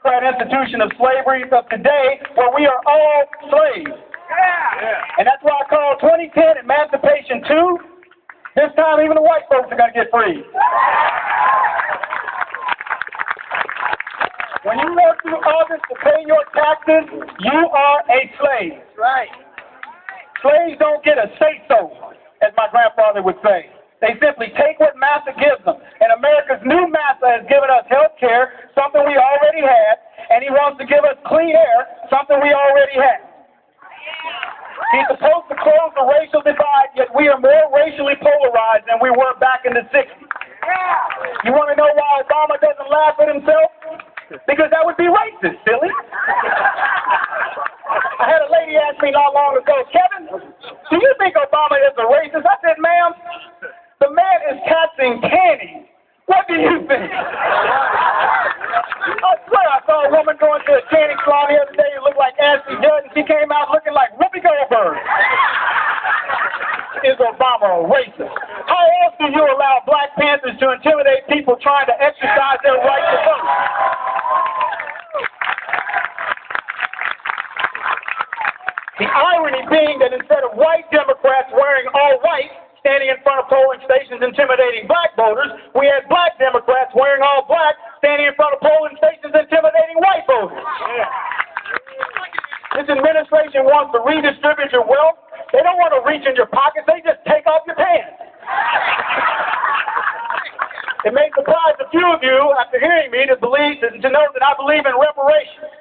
Democrat institution of slavery of today, where we are all slaves. And that's why I call 2010 Emancipation 2. This time, even the white folks are going to get free. When you work through August to pay your taxes, you are a slave. Right. Slaves don't get a say-so, as my grandfather would say. They simply take what massa gives them. And America's new massa has given us health care, something we already had, and he wants to give us clean air, something we already had. He's supposed to close the racial divide, yet we are more racially polarized than we were back in the 60s. You want to know why Obama doesn't laugh at himself? Because that would be racist, silly. I had a lady ask me not long ago, Kevin, do you think Obama is a racist? I said, ma'am, the man is taxing candy. What do you think? I swear I saw a woman going to a candy salon the other day who looked like Ashley Judd, and she came out looking like Whoopi Goldberg. Is Obama a racist? How else do you allow Black Panthers to intimidate people trying to exercise their right to vote? The irony being that instead of white Democrats wearing all white, standing in front of polling stations intimidating black voters, we had black Democrats wearing all black, standing in front of polling stations intimidating white voters. This administration wants to redistribute your wealth. They don't want to reach in your pockets. They just take off your pants. It may surprise a few of you, after hearing me, to know that I believe in reparations.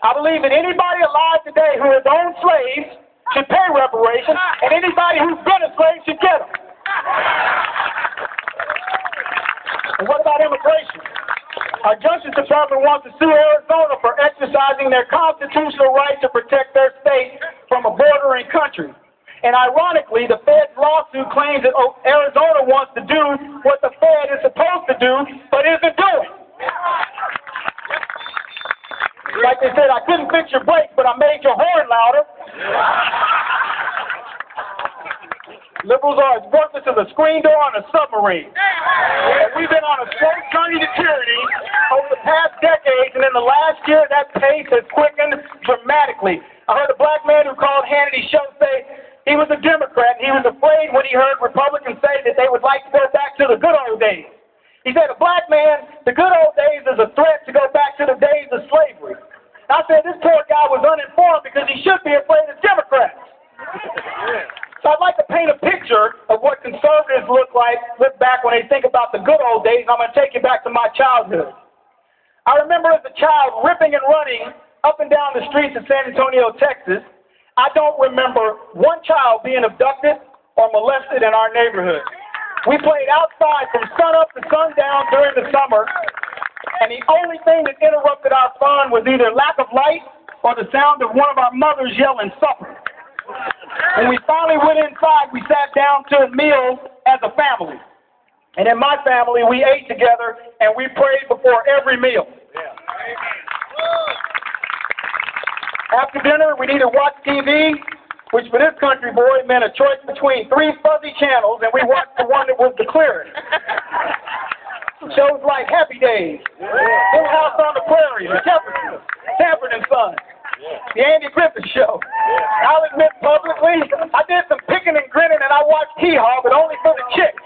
I believe that anybody alive today who has owned slaves should pay reparations, and anybody who's been a slave should get them. And what about immigration? Our Justice Department wants to sue Arizona for exercising their constitutional right to protect their state from a bordering country. And ironically, the Fed's lawsuit claims that Arizona wants to do what the Fed is supposed to do, but isn't doing. Like they said, I couldn't fix your brakes, but I made your horn louder. Liberals are as worthless as a screen door on a submarine. And we've been on a slow journey to tyranny over the past decades, and in the last year, that pace has quickened dramatically. I heard a black man who called Hannity's show say he was a Democrat, and he was afraid when he heard Republicans say that they would like to go back to the good old days. He said, a black man, the good old days is a threat to go back to the days of slavery. And I said, this poor guy was uninformed because he should be afraid of Democrats. So I'd like to paint a picture of what conservatives look back when they think about the good old days, and I'm going to take you back to my childhood. I remember as a child ripping and running up and down the streets of San Antonio, Texas. I don't remember one child being abducted or molested in our neighborhood. We played outside from sunup to sundown during the summer, and the only thing that interrupted our fun was either lack of light or the sound of one of our mothers yelling supper. When we finally went inside, we sat down to a meal as a family. And in my family, we ate together and we prayed before every meal. After dinner, we'd either watch TV, which for this country boy meant a choice between 3 fuzzy channels, and we watched the one that was the clearest. Shows like Happy Days, Little House on the Prairie, The Jeffersons, Sanford and Son, The Andy Griffith Show. I'll admit publicly, I did some picking and grinning, and I watched Hee-Haw, but only for the chicks.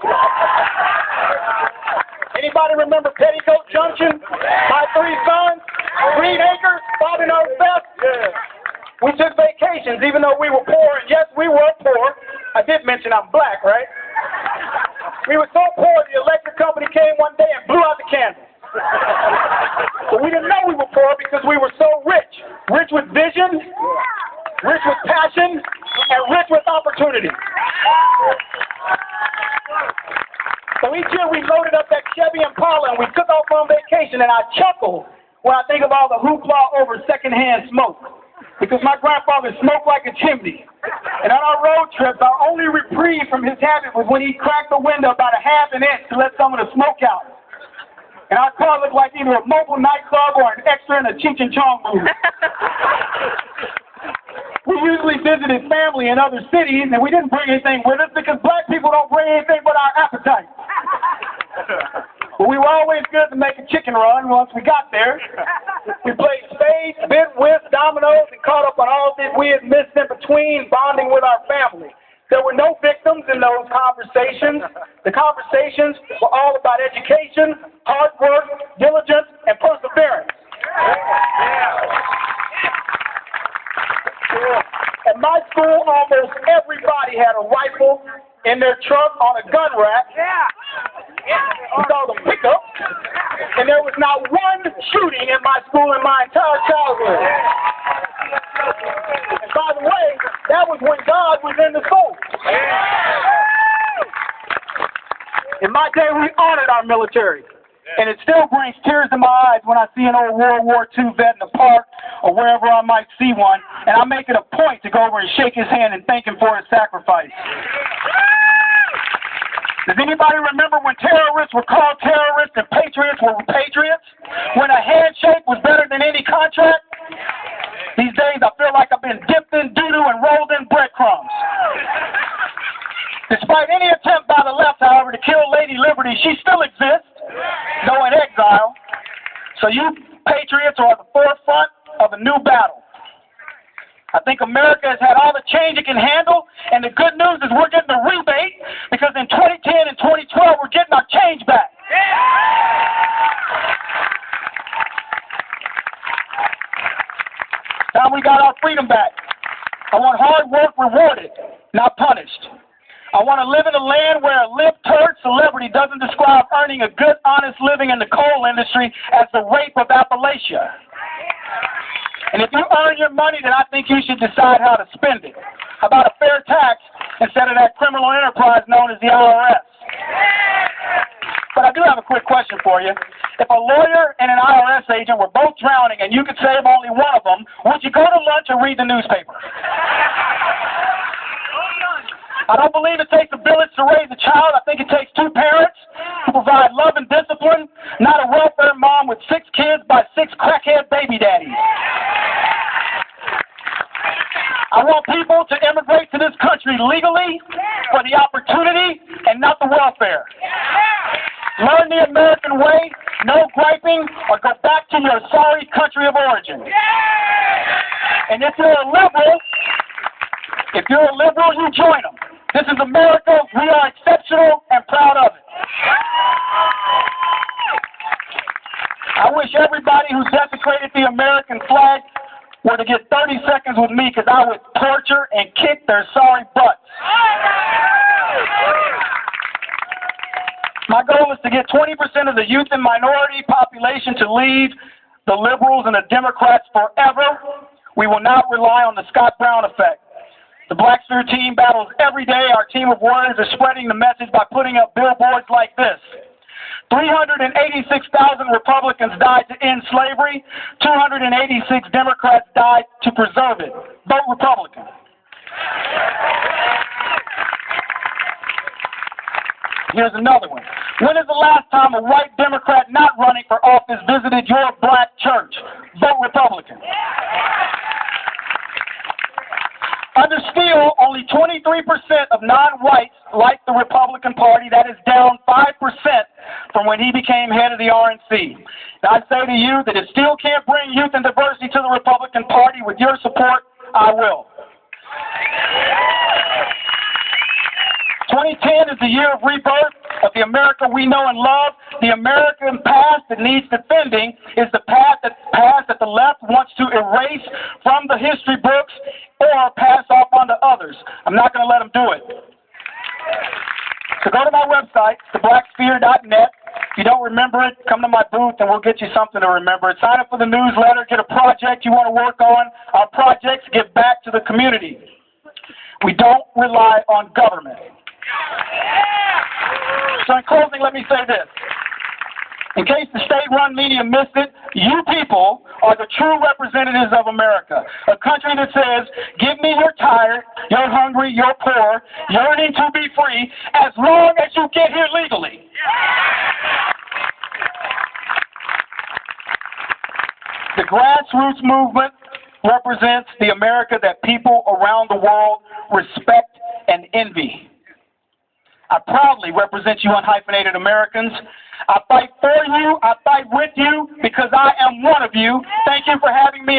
Anybody remember Petticoat Junction, My 3 Sons, Green Acres, Bobby Knows Best? We took vacations even though we were poor, and yes, we were poor. I did mention I'm black, right? We were so poor, the electric company came one day and blew out the candles. But we didn't know we were poor because we were so rich. Rich with vision, rich with passion, and rich with opportunity. So each year we loaded up that Chevy Impala and we took off on vacation, and I chuckle when I think of all the hoopla over secondhand smoke. Because my grandfather smoked like a chimney. And on our road trips, our only reprieve from his habit was when he cracked the window about a ½ an inch to let some of the smoke out. And our car looked like either a mobile nightclub or an extra in a Cheech and Chong movie. We usually visited family in other cities, and we didn't bring anything with us because black people don't bring anything but our appetite. But we were always good to make a chicken run once we got there. We played spades, bid whist, dominoes, and caught up on all that we had missed in between, bonding with our family. There were no victims in those conversations. The conversations were all about education, hard work, diligence, and perseverance. At my school, almost everybody had a rifle in their trunk on a gun rack. We called them pickups. And there was not one shooting in my school in my entire childhood. And by the way, that was when God was in the school. In my day, we honored our military. And it still brings tears to my eyes when I see an old World War II vet in the park or wherever I might see one, and I make it a point to go over and shake his hand and thank him for his sacrifice. Does anybody remember when terrorists were called terrorists and patriots were patriots? When a handshake was better than any contract? These days I feel like I've been dipped in doo-doo and rolled in breadcrumbs. Despite any attempt by the left, however, to kill Lady Liberty, she still exists, though in exile. So you patriots are at the forefront of a new battle. I think America has had all the change it can handle, and the good news is we're getting a rebate, because in 2010 and 2012, we're getting our change back. Time we got our freedom back. I want hard work rewarded, not punished. I want to live in a land where a lip-turd celebrity doesn't describe earning a good, honest living in the coal industry as the rape of Appalachia. And if you earn your money, then I think you should decide how to spend it. How about a fair tax instead of that criminal enterprise known as the IRS? But I do have a quick question for you. If a lawyer and an IRS agent were both drowning and you could save only one of them, would you go to lunch or read the newspaper? I don't believe it takes a village to raise a child. I think it takes two parents who provide love and discipline, not a welfare mom with 6 kids by 6 crackhead baby daddies. I want people to immigrate to this country legally for the opportunity and not the welfare. Learn the American way, no griping, or go back to your sorry country of origin. And if you're a liberal, you join them. This is America. We are exceptional and proud of it. I wish everybody who desecrated the American flag were to get 30 seconds with me, because I would torture and kick their sorry butts. My goal is to get 20% of the youth and minority population to leave the liberals and the Democrats forever. We will not rely on the Scott Brown effect. The Black Sphere team battles every day. Our team of warriors is spreading the message by putting up billboards like this. 386,000 Republicans died to end slavery. 286 Democrats died to preserve it. Vote Republican. Here's another one. When is the last time a white Democrat not running for office visited your black church? Vote Republican. Under Steele, only 23% of non-whites like the Republican Party. That is down 5% from when he became head of the RNC. Now, I say to you that if Steele can't bring youth and diversity to the Republican Party with your support, I will. 2010 is the year of rebirth of the America we know and love. The American past that needs defending is the past that the left wants to erase from the history books or pass off onto others. I'm not going to let them do it. So go to my website, theblacksphere.net. If you don't remember it, come to my booth and we'll get you something to remember. Sign up for the newsletter, get a project you want to work on. Our projects give back to the community. We don't rely on government. So in closing, let me say this. In case the state-run media missed it, you people are the true representatives of America. A country that says, give me you're tired, you're hungry, you're poor, yearning to be free, as long as you get here legally. The grassroots movement represents the America that people around the world respect and envy. I proudly represent you unhyphenated Americans. I fight for you. I fight with you because I am one of you. Thank you for having me.